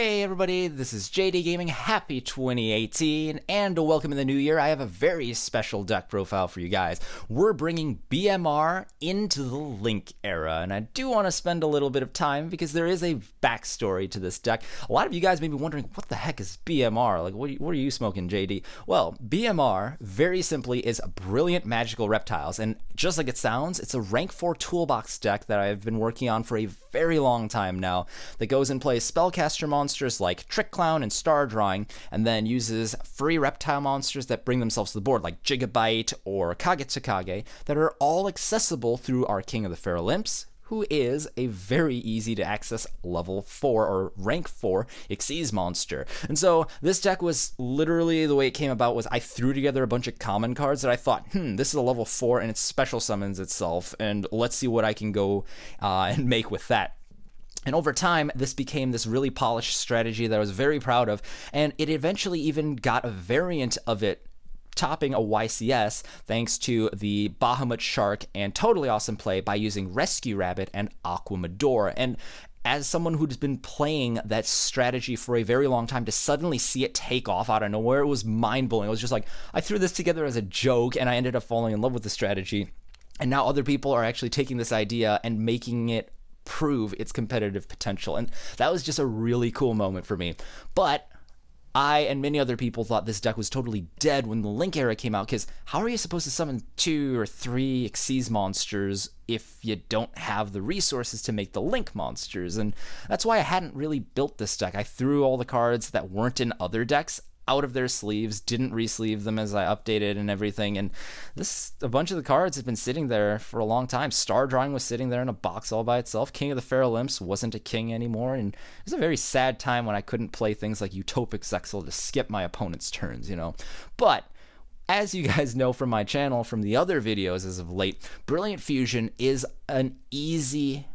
Hey everybody, this is JDGaming. Happy 2018 and welcome in the new year. I have a very special deck profile for you guys. We're bringing BMR into the Link era, and I do want to spend a little bit of time because there is a backstory to this deck. A lot of you guys may be wondering, what the heck is BMR? Like, what are you smoking, JD? Well, BMR, very simply, is brilliant magical reptiles, and just like it sounds, it's a rank 4 toolbox deck that I've been working on for a very long time now that goes and plays spellcaster monsters like Trick Clown and Star Drawing, and then uses free reptile monsters that bring themselves to the board like Gigabyte or Kagetsukage that are all accessible through our King of the Feral Imps, who is a very easy to access level 4 or rank 4 Xyz monster. And so this deck was literally, the way it came about was I threw together a bunch of common cards that I thought, this is a level 4 and it special summons itself, and let's see what I can go and make with that. And over time, this became this really polished strategy that I was very proud of, and it eventually even got a variant of it topping a YCS thanks to the Bahamut Shark and totally awesome play by using Rescue Rabbit and Aquamador. And as someone who's been playing that strategy for a very long time, to suddenly see it take off out of nowhere, it was mind-blowing. It was just like, I threw this together as a joke and I ended up falling in love with the strategy. And now other people are actually taking this idea and making it prove its competitive potential, and that was just a really cool moment for me. But I and many other people thought this deck was totally dead when the Link era came out, because how are you supposed to summon 2 or 3 Xyz monsters if you don't have the resources to make the Link monsters? And that's why I hadn't really built this deck. I threw all the cards that weren't in other decks out of their sleeves, didn't re-sleeve them as I updated and everything, and a bunch of the cards had been sitting there for a long time. Star Drawing was sitting there in a box all by itself. King of the Feral Imps wasn't a king anymore, and it was a very sad time when I couldn't play things like Utopic Zexal to skip my opponent's turns, you know. But as you guys know from my channel, from the other videos as of late, Brilliant Fusion is an easy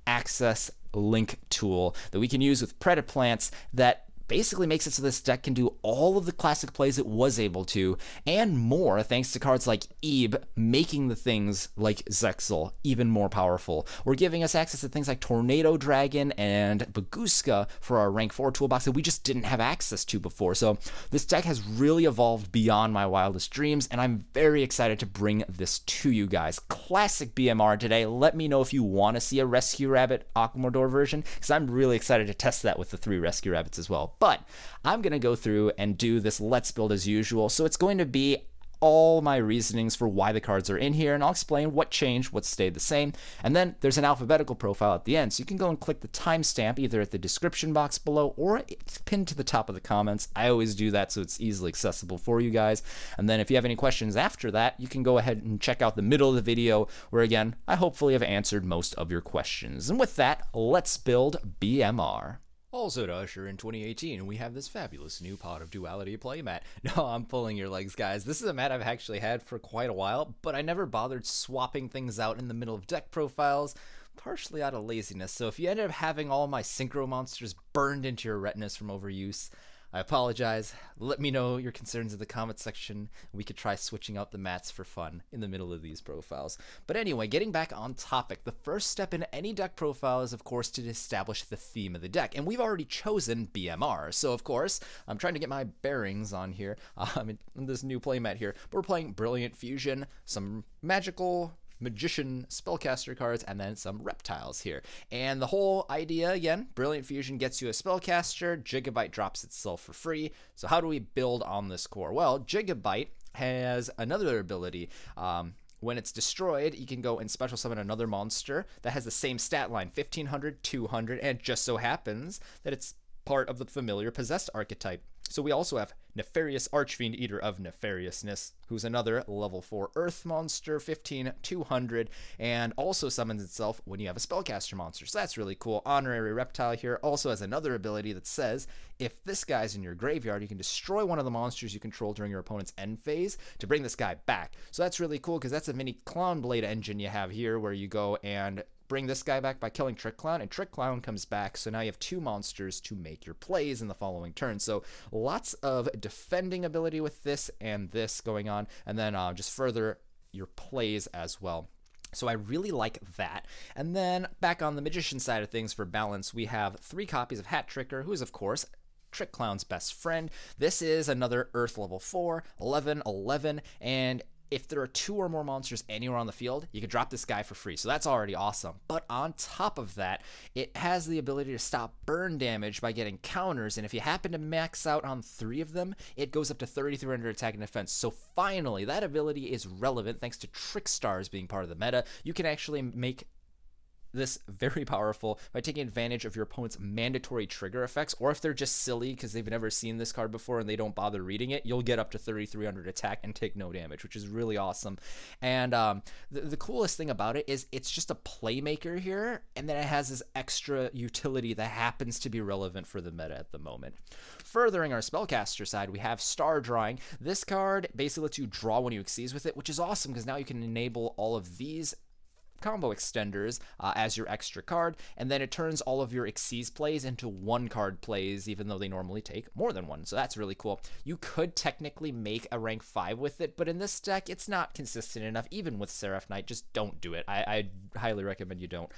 access Link tool that we can use with Predaplants that basically makes it so this deck can do all of the classic plays it was able to, and more, thanks to cards like Ebe, making the things like Zexal even more powerful. We're giving us access to things like Tornado Dragon and Baguska for our rank 4 toolbox that we just didn't have access to before. So this deck has really evolved beyond my wildest dreams, and I'm very excited to bring this to you guys. Classic BMR today. Let me know if you want to see a Rescue Rabbit Aquamador version, because I'm really excited to test that with the 3 Rescue Rabbits as well. But I'm going to go through and do this Let's Build as usual. So it's going to be all my reasonings for why the cards are in here, and I'll explain what changed, what stayed the same. And then there's an alphabetical profile at the end, so you can go and click the timestamp either at the description box below or it's pinned to the top of the comments. I always do that so it's easily accessible for you guys. And then if you have any questions after that, you can go ahead and check out the middle of the video where, again, I hopefully have answered most of your questions. And with that, let's build BMR. Also to usher in 2018, we have this fabulous new Pot of Duality playmat. No, I'm pulling your legs, guys. This is a mat I've actually had for quite a while, but I never bothered swapping things out in the middle of deck profiles, partially out of laziness. So if you end up having all my synchro monsters burned into your retinas from overuse, I apologize. Let me know your concerns in the comment section. We could try switching out the mats for fun in the middle of these profiles. But anyway, getting back on topic, the first step in any deck profile is, of course, to establish the theme of the deck. And we've already chosen BMR. So, of course, I'm trying to get my bearings on here, in this new playmat here. But we're playing Brilliant Fusion, some magical magician spellcaster cards, and then some reptiles here. And the whole idea, again, Brilliant Fusion gets you a spellcaster, Gigabyte drops itself for free. So how do we build on this core? Well, Gigabyte has another ability. When it's destroyed, you can go and special summon another monster that has the same stat line, 1500, 200, and it just so happens that it's part of the familiar possessed archetype. So we also have Nefarious Archfiend, Eater of Nefariousness, who's another level 4 Earth monster, 15, 200, and also summons itself when you have a spellcaster monster. So that's really cool. Honorary Reptile here also has another ability that says, if this guy's in your graveyard, you can destroy one of the monsters you control during your opponent's end phase to bring this guy back. So that's really cool because that's a mini Clown Blade engine you have here where you go and bring this guy back by killing Trick Clown, and Trick Clown comes back, so now you have 2 monsters to make your plays in the following turn. So lots of defending ability with this and this going on, and then just further your plays as well. So I really like that. And then back on the magician side of things for balance, we have 3 copies of Hat Tricker, who is, of course, Trick Clown's best friend. This is another Earth level 4, 11, 11, and if there are 2 or more monsters anywhere on the field, you can drop this guy for free. So that's already awesome. But on top of that, it has the ability to stop burn damage by getting counters. And if you happen to max out on 3 of them, it goes up to 3,300 attack and defense. So finally, that ability is relevant thanks to Trick Stars being part of the meta. You can actually make this very powerful by taking advantage of your opponent's mandatory trigger effects, or if they're just silly because they've never seen this card before and they don't bother reading it, you'll get up to 3,300 attack and take no damage, which is really awesome. And the coolest thing about it is it's just a playmaker here, and then it has this extra utility that happens to be relevant for the meta at the moment. Furthering our spellcaster side, we have Star Drawing. This card basically lets you draw when you Xyz with it, which is awesome because now you can enable all of these combo extenders as your extra card, and then it turns all of your Xyz plays into 1 card plays, even though they normally take more than 1. So that's really cool. You could technically make a rank 5 with it, but in this deck, it's not consistent enough. Even with Seraph Knight, just don't do it. I highly recommend you don't.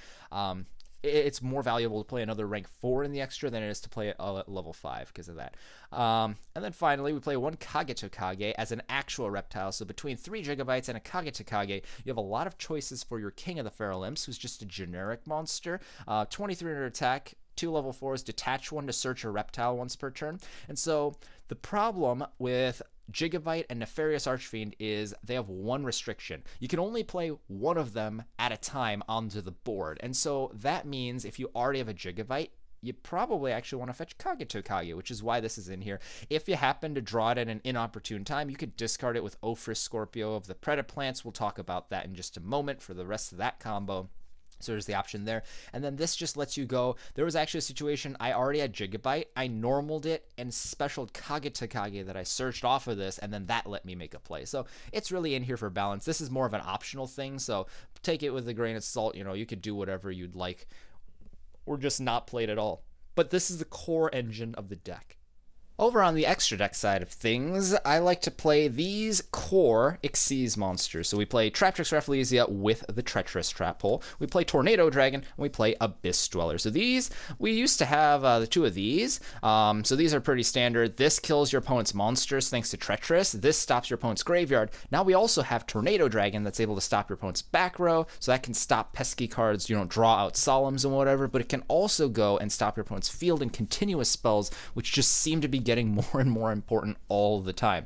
It's more valuable to play another rank 4 in the extra than it is to play it at level 5 because of that. And then finally, we play 1 Kagetokage as an actual reptile. So between 3 gigabytes and a Kagetokage, you have a lot of choices for your King of the Feral Imps, who's just a generic monster. 2,300 attack, 2 level 4s, detach 1 to search a reptile once per turn. And so the problem with Gigabyte and Nefarious Archfiend is they have 1 restriction. You can only play 1 of them at a time onto the board. And so that means if you already have a Gigabyte, you probably actually want to fetch Kagetokage, which is why this is in here. If you happen to draw it at an inopportune time, you could discard it with Ophrys Scorpio of the Predaplants. We'll talk about that in just a moment for the rest of that combo. So there's the option there. And then this just lets you go. There was actually a situation, I already had Gigabyte, I normaled it and specialed Kagetokage that I searched off of this, and then that let me make a play. So it's really in here for balance. This is more of an optional thing, so take it with a grain of salt. You know, you could do whatever you'd like or just not play it at all. But this is the core engine of the deck. Over on the extra deck side of things, I like to play these core Xyz monsters. So we play Traptrix Rafflesia with the Treacherous Trap Hole. We play Tornado Dragon, and we play Abyss Dweller. So these, we used to have the 2 of these. So these are pretty standard. This kills your opponent's monsters thanks to Treacherous. This stops your opponent's graveyard. Now we also have Tornado Dragon that's able to stop your opponent's back row. So that can stop pesky cards, you know, draw out Solemns and whatever. But it can also go and stop your opponent's field and continuous spells, which just seem to be getting more and more important all the time.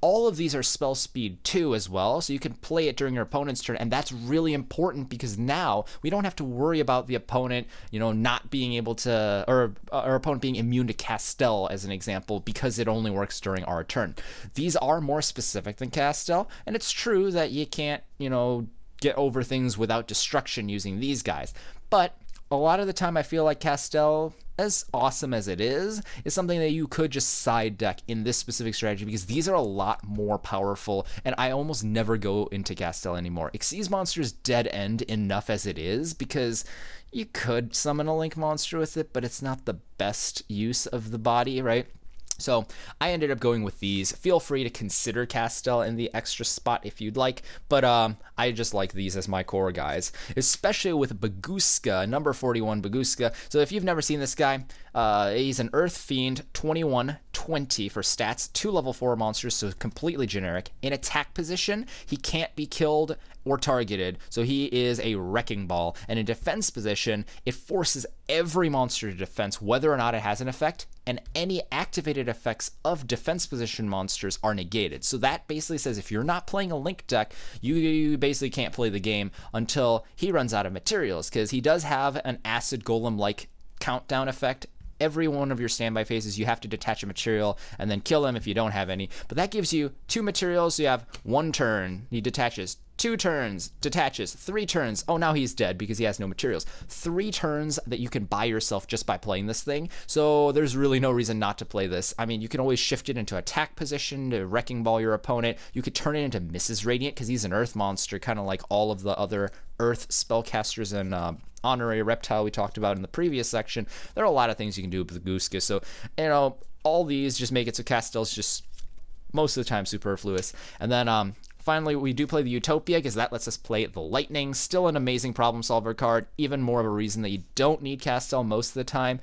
All of these are spell speed 2 as well, so you can play it during your opponent's turn, and that's really important because now we don't have to worry about the opponent, you know, not being able to, or our opponent being immune to Castel as an example, because it only works during our turn. These are more specific than Castel, and it's true that you can't, you know, get over things without destruction using these guys, but a lot of the time I feel like Castel, as awesome as it is something that you could just side deck in this specific strategy because these are a lot more powerful, and I almost never go into Castel anymore. Xyz monsters dead end enough as it is because you could summon a Link monster with it, but it's not the best use of the body, right? So I ended up going with these. Feel free to consider Castel in the extra spot if you'd like, but I just like these as my core guys, especially with Baguska, number 41 Baguska. So if you've never seen this guy, he's an Earth Fiend, 2120 for stats, 2 level 4 monsters, so completely generic. In attack position, he can't be killed or targeted, so he is a wrecking ball. And in defense position, it forces every monster to defense, whether or not it has an effect, and any activated effects of defense position monsters are negated. So that basically says if you're not playing a Link deck, you basically can't play the game until he runs out of materials, because he does have an Acid Golem-like countdown effect. Every one of your standby phases, you have to detach a material and then kill him if you don't have any. But that gives you 2 materials, so you have 1 turn, he detaches, 2 turns, detaches, 3 turns. Oh, now he's dead because he has no materials. 3 turns that you can buy yourself just by playing this thing. So there's really no reason not to play this. I mean, you can always shift it into attack position to wrecking ball your opponent. You could turn it into Mrs. Radiant because he's an Earth monster, kind of like all of the other Earth spellcasters and honorary reptile we talked about in the previous section. There are a lot of things you can do with the Baguska. So, you know, all these just make it so Castel's just most of the time superfluous. And then Finally, we do play the Utopia because that lets us play the Lightning. Still an amazing problem solver card. Even more of a reason that you don't need Castell most of the time.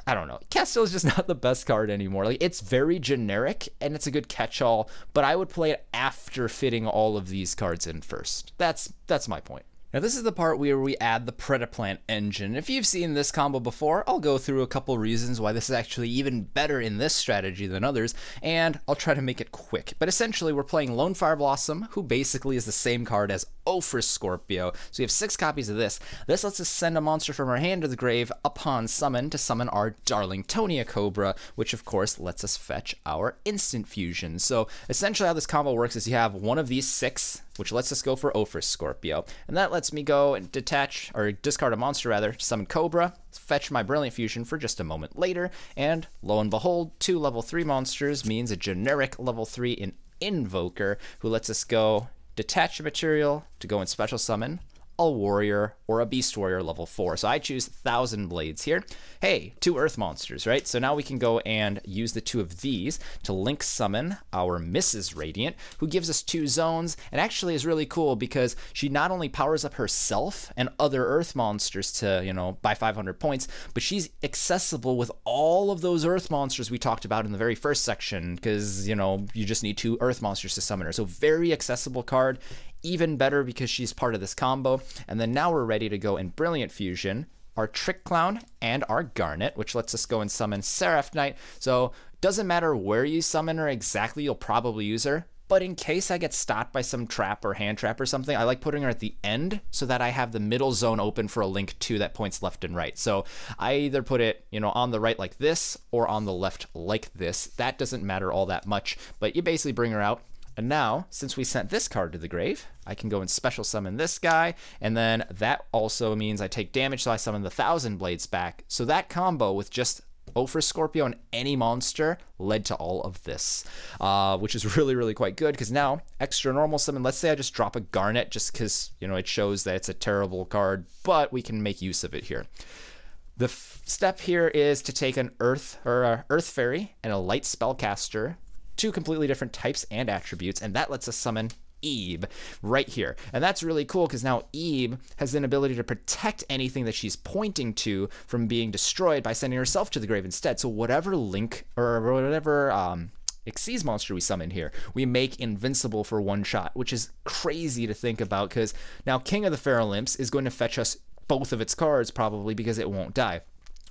I don't know. Castell is just not the best card anymore. Like, it's very generic and it's a good catch-all, but I would play it after fitting all of these cards in first. That's my point. Now this is the part where we add the Predaplant engine. If you've seen this combo before, I'll go through a couple reasons why this is actually even better in this strategy than others, and I'll try to make it quick. But essentially we're playing Lone Fire Blossom, who basically is the same card as Ophrys Scorpio. So we have 6 copies of this. This lets us send a monster from our hand to the grave upon summon to summon our Darlingtonia Cobra, which of course lets us fetch our instant fusion. So essentially how this combo works is you have one of these 6, which lets us go for Ophrys Scorpio. And that lets me go and detach, or discard a monster rather, to summon Cobra, fetch my Brilliant Fusion for just a moment later, and lo and behold, 2 level 3 monsters means a generic level 3 Invoker, who lets us go detach a material to go and special summon a warrior or a beast warrior level 4. So I choose Thousand Blades here. Hey, 2 earth monsters, right? So now we can go and use the 2 of these to link summon our Mrs. Radiant, who gives us 2 zones, and actually is really cool because she not only powers up herself and other earth monsters to, you know, by 500 points, but she's accessible with all of those earth monsters we talked about in the very first section, because, you know, you just need 2 earth monsters to summon her. So very accessible card. Even better because she's part of this combo. And then now we're ready to go in Brilliant Fusion our Trick Clown and our Garnet, which lets us go and summon Seraph Knight. So doesn't matter where you summon her exactly, you'll probably use her. But in case I get stopped by some trap or hand trap or something, I like putting her at the end so that I have the middle zone open for a link 2 that points left and right. So I either put it, you know, on the right like this or on the left like this. That doesn't matter all that much, but you basically bring her out. And now, since we sent this card to the grave, I can go and special summon this guy, and then that also means I take damage, so I summon the Thousand Blades back. So that combo with just Ophrys Scorpio and any monster led to all of this, which is really, really quite good, because now, extra normal summon, let's say I just drop a Garnet just because, you know, it shows that it's a terrible card, but we can make use of it here. The step here is to take an Earth Fairy and a Light Spellcaster, 2 completely different types and attributes, and that lets us summon Eve right here. And that's really cool because now Eve has an ability to protect anything that she's pointing to from being destroyed by sending herself to the grave instead. So whatever link or whatever Xyz monster we summon here, we make invincible for 1 shot, which is crazy to think about because now King of the Pharolymphs is going to fetch us both of its cards probably because it won't die.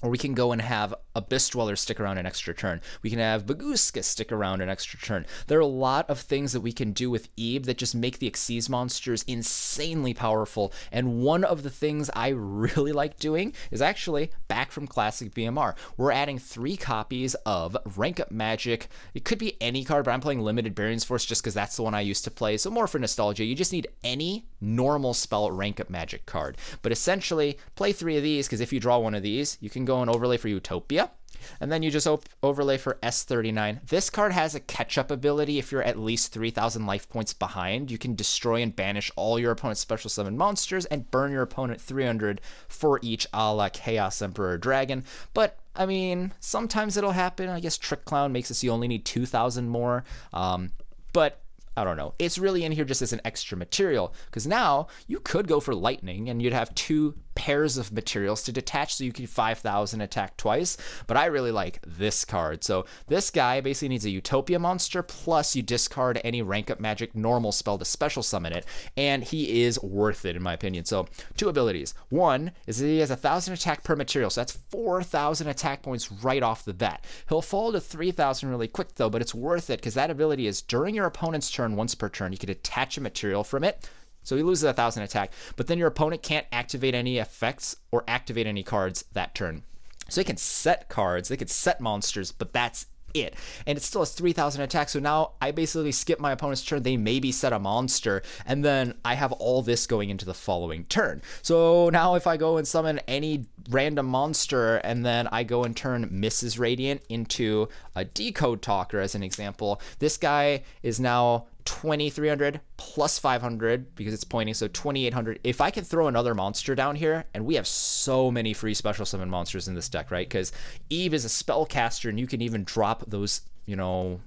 Or we can go and have Abyss Dweller stick around an extra turn. We can have Baguska stick around an extra turn. There are a lot of things that we can do with Eve that just make the Xyz monsters insanely powerful. And one of the things I really like doing is actually back from Classic BMR. We're adding 3 copies of Rank Up Magic. It could be any card, but I'm playing Limited Barion's Force just because that's the one I used to play. So more for nostalgia. You just need any normal spell Rank Up Magic card. But essentially, play 3 of these because if you draw one of these, you can go and overlay for Utopia, and then you just overlay for S39. This card has a catch-up ability. If you're at least 3,000 life points behind, you can destroy and banish all your opponent's special summon monsters and burn your opponent 300 for each, a la Chaos Emperor Dragon. But I mean, sometimes it'll happen. I guess Trick Clown makes us you only need 2,000 more, but I don't know. It's really in here just as an extra material, because now you could go for Lightning and you'd have 2 pairs of materials to detach so you can 5,000 attack twice, but I really like this card. So this guy basically needs a Utopia monster, plus you discard any Rank Up Magic normal spell to special summon it, and he is worth it in my opinion. So 2 abilities. One is that he has 1,000 attack per material, so that's 4,000 attack points right off the bat. He'll fall to 3,000 really quick though, but it's worth it because that ability is during your opponent's turn, once per turn, you can attach a material from it. So he loses 1,000 attack, but then your opponent can't activate any effects or activate any cards that turn. So they can set cards, they can set monsters, but that's it. And it still has 3,000 attack, so now I basically skip my opponent's turn, they maybe set a monster, and then I have all this going into the following turn. So now if I go and summon any random monster, and then I go and turn Mrs. Radiant into a Decode Talker as an example, this guy is now 2,300 plus 500 because it's pointing, so 2,800. If I can throw another monster down here, and we have so many free special summon monsters in this deck, right? Because Eve is a spellcaster, and you can even drop those, you know,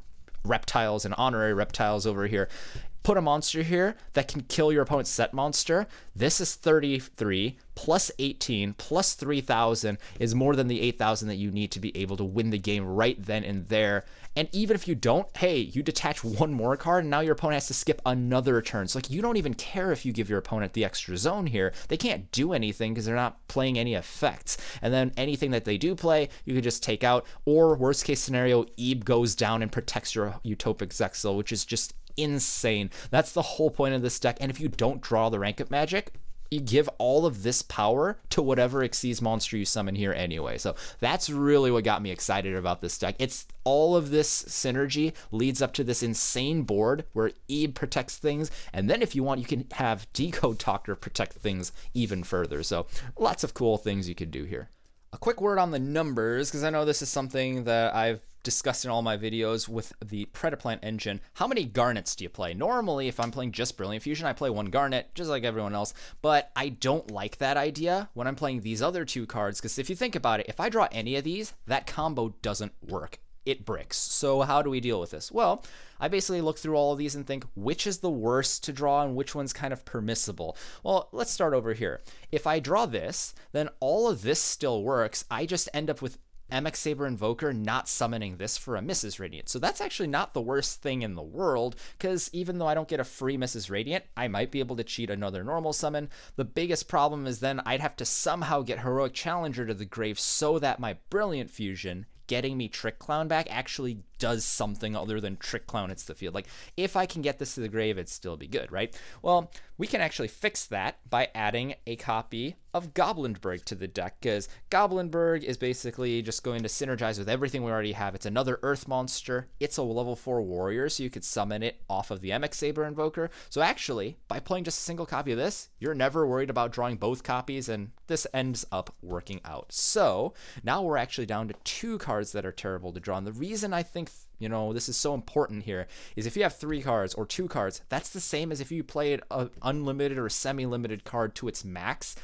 reptiles and honorary reptiles over here. put a monster here that can kill your opponent's set monster. This is 33 plus 18 plus 3,000 is more than the 8,000 that you need to be able to win the game right then and there. And even if you don't, hey, you detach one more card and now your opponent has to skip another turn. So like, you don't even care if you give your opponent the extra zone here. They can't do anything because they're not playing any effects. And then anything that they do play, you can just take out, or worst case scenario, Ebe goes down and protects your Utopic Zexal, which is just insane. That's the whole point of this deck. And if you don't draw the rank up magic, you give all of this power to whatever Xyz monster you summon here anyway. So that's really what got me excited about this deck. It's all of this synergy leads up to this insane board where Ebe protects things, and then if you want, you can have Decode Talker protect things even further. So lots of cool things you could do here. A quick word on the numbers, because I know this is something that I've discussed in all my videos with the Predaplant engine. How many Garnets do you play? Normally, if I'm playing just Brilliant Fusion, I play one Garnet, just like everyone else, but I don't like that idea when I'm playing these other two cards, because if you think about it, if I draw any of these, that combo doesn't work. It bricks. So how do we deal with this? Well, I basically look through all of these and think which is the worst to draw and which one's kind of permissible. Well, let's start over here. If I draw this, then all of this still works. I just end up with MX Saber Invoker not summoning this for a Mrs. Radiant. So that's actually not the worst thing in the world, because even though I don't get a free Mrs. Radiant, I might be able to cheat another normal summon. The biggest problem is then I'd have to somehow get Heroic Challenger to the grave so that my Brilliant Fusion getting me Trick Clown back actually does something other than Trick Clown hits the field. Like, if I can get this to the grave, it'd still be good, right? Well, we can actually fix that by adding a copy of Goblinberg to the deck, because Goblinberg is basically just going to synergize with everything we already have. It's another Earth monster. It's a level 4 warrior, so you could summon it off of the MX Saber Invoker. So actually, by playing just a single copy of this, you're never worried about drawing both copies, and this ends up working out. So now we're actually down to 2 cards that are terrible to draw. And the reason I think, you know, this is so important here is if you have 3 cards or 2 cards, that's the same as if you played an unlimited or semi-limited card to its max.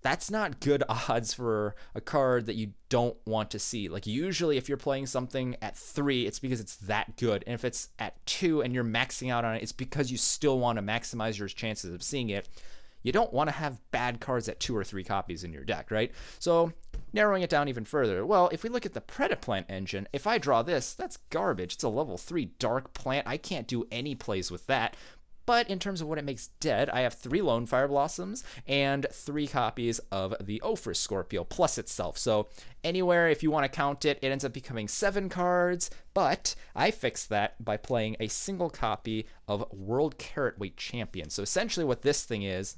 That's not good odds for a card that you don't want to see. Like, usually if you're playing something at 3, it's because it's that good. And if it's at 2 and you're maxing out on it, it's because you still want to maximize your chances of seeing it. You don't want to have bad cards at 2 or 3 copies in your deck, right? So narrowing it down even further, well, if we look at the Predaplant engine, if I draw this, that's garbage. It's a level 3 Dark Plant. I can't do any plays with that. But in terms of what it makes dead, I have 3 Lone Fire Blossoms and 3 copies of the Ophrys Scorpio plus itself. So anywhere, if you want to count it, it ends up becoming 7 cards. But I fixed that by playing a single copy of World Carrot Weight Champion. So essentially what this thing is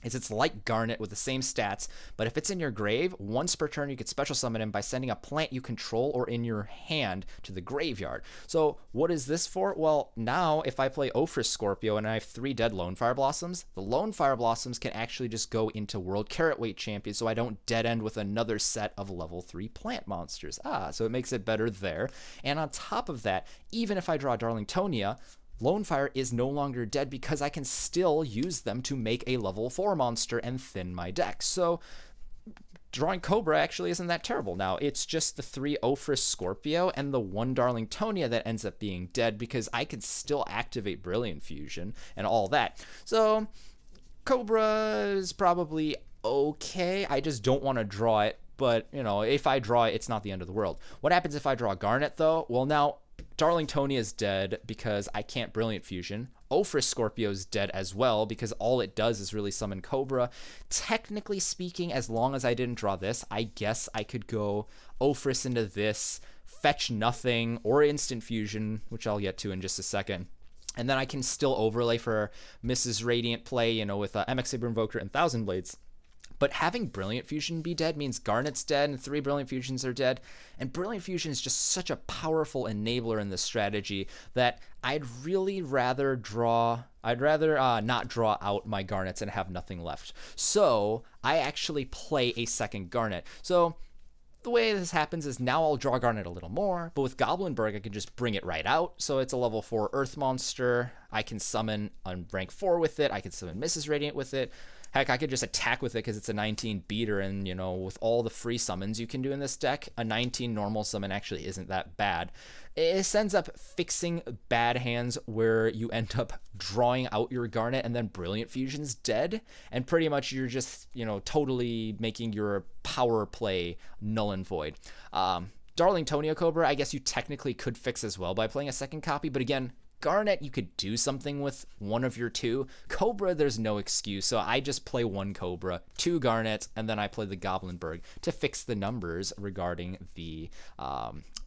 it's like Garnet with the same stats, but if it's in your grave, once per turn you could special summon him by sending a plant you control or in your hand to the graveyard. So what is this for? Well, now if I play Ophrys Scorpio and I have 3 dead Lone Fire Blossoms, the Lone Fire Blossoms can actually just go into World Carrot Weight Champion, so I don't dead end with another set of level 3 plant monsters. So it makes it better there. And on top of that, even if I draw Darlingtonia, Lone Fire is no longer dead because I can still use them to make a level 4 monster and thin my deck. So drawing Cobra actually isn't that terrible now. It's just the 3 Ophrys Scorpio and the 1 Darlingtonia that ends up being dead because I can still activate Brilliant Fusion and all that. So Cobra is probably okay. I just don't want to draw it. But, you know, if I draw it, it's not the end of the world. What happens if I draw Garnet, though? Well, now Darlingtonia is dead because I can't Brilliant Fusion. Ophrys Scorpio is dead as well because all it does is really summon Cobra. Technically speaking, as long as I didn't draw this, I guess I could go Ophrys into this, fetch nothing, or Instant Fusion, which I'll get to in just a second. And then I can still overlay for Mrs. Radiant play, you know, with MX Saber Invoker and Thousand Blades. But having Brilliant Fusion be dead means Garnet's dead and 3 Brilliant Fusions are dead. And Brilliant Fusion is just such a powerful enabler in this strategy that I'd really rather not draw out my Garnets and have nothing left. So I actually play a second Garnet. So the way this happens is now I'll draw Garnet a little more, but with Goblinberg I can just bring it right out. So it's a level 4 Earth monster. I can summon on rank 4 with it. I can summon Mrs. Radiant with it. Heck, I could just attack with it because it's a 19 beater, and, you know, with all the free summons you can do in this deck, a 19 normal summon actually isn't that bad. It ends up fixing bad hands where you end up drawing out your Garnet and then Brilliant Fusion's dead, and pretty much you're just, you know, totally making your power play null and void. Darling Tonia Cobra, I guess you technically could fix as well by playing a second copy, but again, Garnet, you could do something with one of your two. Cobra, there's no excuse, so I just play one Cobra, two Garnet, and then I play the Goblinberg to fix the numbers regarding the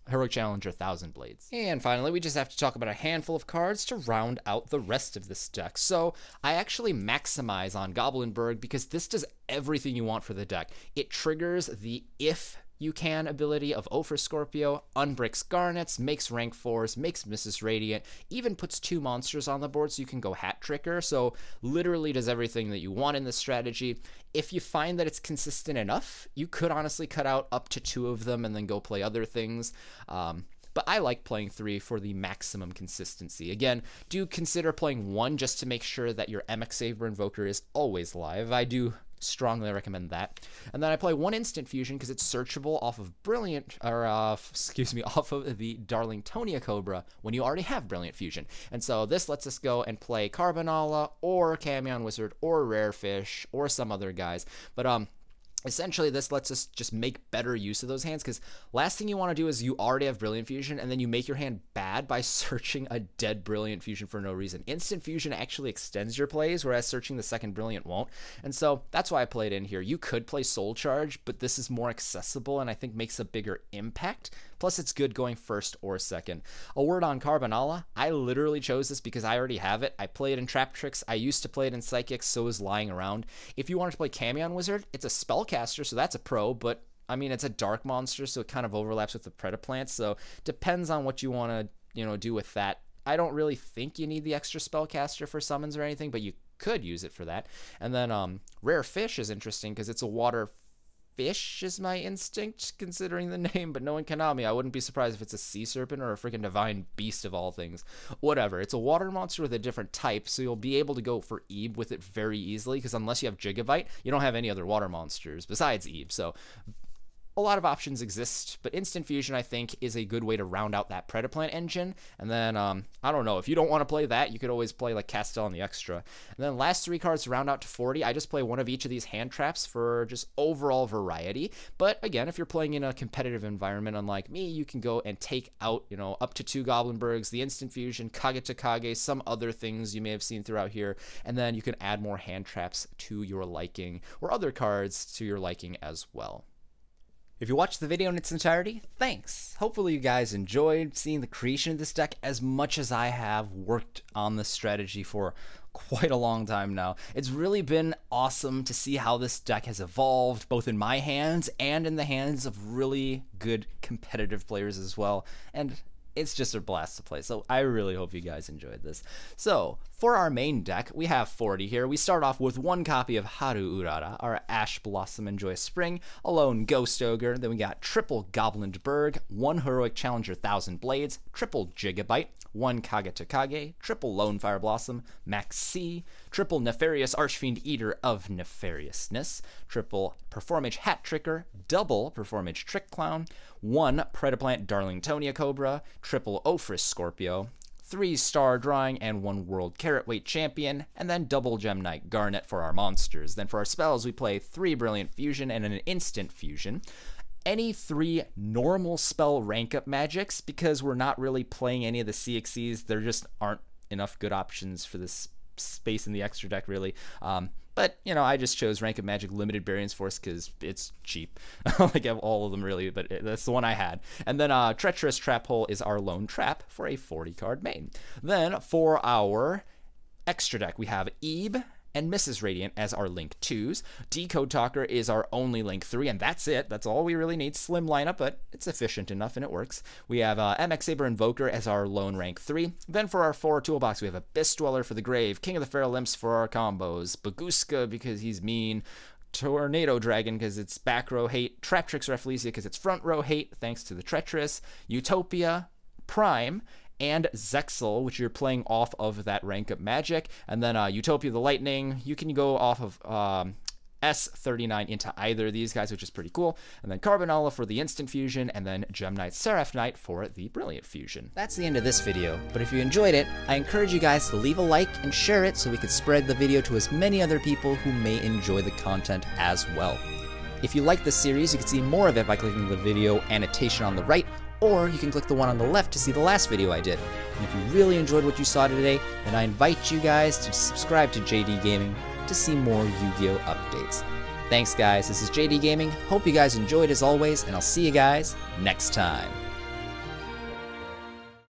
Heroic Challenger 1000 Blades. And finally, we just have to talk about a handful of cards to round out the rest of this deck. So I actually maximize on Goblinberg because this does everything you want for the deck. It triggers the if you can ability of O for Scorpio, unbricks Garnets, makes rank 4s, makes Mrs. Radiant, even puts 2 monsters on the board so you can go Hat Tricker. So literally does everything that you want in this strategy. If you find that it's consistent enough, you could honestly cut out up to 2 of them and then go play other things. But I like playing 3 for the maximum consistency. Again, do consider playing 1 just to make sure that your MX Saber Invoker is always live. I do strongly recommend that. And then I play 1 Instant Fusion because it's searchable off of off of the Darling Tonia Cobra when you already have Brilliant Fusion. And so this lets us go and play Carbonala or Camion Wizard or Rarefish or some other guys. But essentially, this lets us just make better use of those hands, because last thing you want to do is you already have Brilliant Fusion, and then you make your hand bad by searching a dead Brilliant Fusion for no reason. Instant Fusion actually extends your plays, whereas searching the second Brilliant won't. And so that's why I played in here. You could play Soul Charge, but this is more accessible and I think makes a bigger impact. Plus, it's good going first or second. A word on Carbonala. I literally chose this because I already have it. I play it in Trap Tricks. I used to play it in Psychics, so it was lying around. If you wanted to play Camion Wizard, it's a spellcaster, so that's a pro, but I mean, it's a dark monster, so it kind of overlaps with the Predaplant, so depends on what you want to, you know, do with that. I don't really think you need the extra spellcaster for summons or anything, but you could use it for that. And then Rare Fish is interesting because it's a water fish is my instinct, considering the name, but knowing Konami, I wouldn't be surprised if it's a sea serpent or a freaking divine beast of all things. Whatever. It's a water monster with a different type, so you'll be able to go for Ebe with it very easily, because unless you have Gigabyte, you don't have any other water monsters besides Ebe, so a lot of options exist, but Instant Fusion, I think, is a good way to round out that Predaplant engine. And then, I don't know, if you don't want to play that, you could always play like Castel and the Extra. And then last 3 cards to round out to 40, I just play one of each of these hand traps for just overall variety. But again, if you're playing in a competitive environment, unlike me, you can go and take out, you know, up to 2 Goblinbergs, the Instant Fusion, Kage to Kage, some other things you may have seen throughout here, and then you can add more hand traps to your liking, or other cards to your liking as well. If you watched the video in its entirety, thanks! Hopefully you guys enjoyed seeing the creation of this deck as much as I have worked on this strategy for quite a long time now. It's really been awesome to see how this deck has evolved, both in my hands and in the hands of really good competitive players as well. And it's just a blast to play, so I really hope you guys enjoyed this. So, for our main deck, we have 40 here. We start off with 1 copy of Haru Urara, our Ash Blossom and Joyous Spring, a lone Ghost Ogre, then we got triple Goblinberg, 1 Heroic Challenger 1000 Blades, triple Gigabyte, 1 Kage to Kage, triple Lone Fire Blossom, Max C, triple Nefarious Archfiend Eater of Nefariousness, triple Performage Hat Tricker, double Performage Trick Clown, 1 Predaplant Darling Tonia Cobra, triple Ophrys Scorpio, 3 Star Drawing, and 1 World Carrot Weight Champion, and then double Gem Knight Garnet for our monsters. Then for our spells, we play 3 Brilliant Fusion and an Instant Fusion. Any 3 normal spell rank up magics, because we're not really playing any of the CXCs. There just aren't enough good options for this space in the extra deck, really. But, you know, I just chose Rank of Magic Limited Variance Force because it's cheap. Like, I have all of them, really, but that's the one I had. And then Treacherous Trap Hole is our lone trap for a 40-card main. Then, for our extra deck, we have Ebe and Mrs. Radiant as our Link 2s. Decode Talker is our only Link 3, and that's it. That's all we really need. Slim lineup, but it's efficient enough, and it works. We have MX Saber Invoker as our lone rank 3. Then for our 4 toolbox, we have Abyss Dweller for the Grave, King of the Feral Imps for our combos, Baguska because he's mean, Tornado Dragon because it's back row hate, Trap Tricks Rafflesia because it's front row hate, thanks to the Treacherous, Utopia, Prime, and Zexal, which you're playing off of that rank up magic. And then Utopia the Lightning, you can go off of S39 into either of these guys, which is pretty cool. And then Carbonella for the instant fusion, and then Gem Knight Seraph Knight for the brilliant fusion. That's the end of this video, but if you enjoyed it, I encourage you guys to leave a like and share it so we could spread the video to as many other people who may enjoy the content as well. If you like this series, you can see more of it by clicking the video annotation on the right, or you can click the one on the left to see the last video I did. And if you really enjoyed what you saw today, then I invite you guys to subscribe to JDGaming to see more Yu-Gi-Oh! Updates. Thanks guys, this is JDGaming, hope you guys enjoyed as always, and I'll see you guys next time.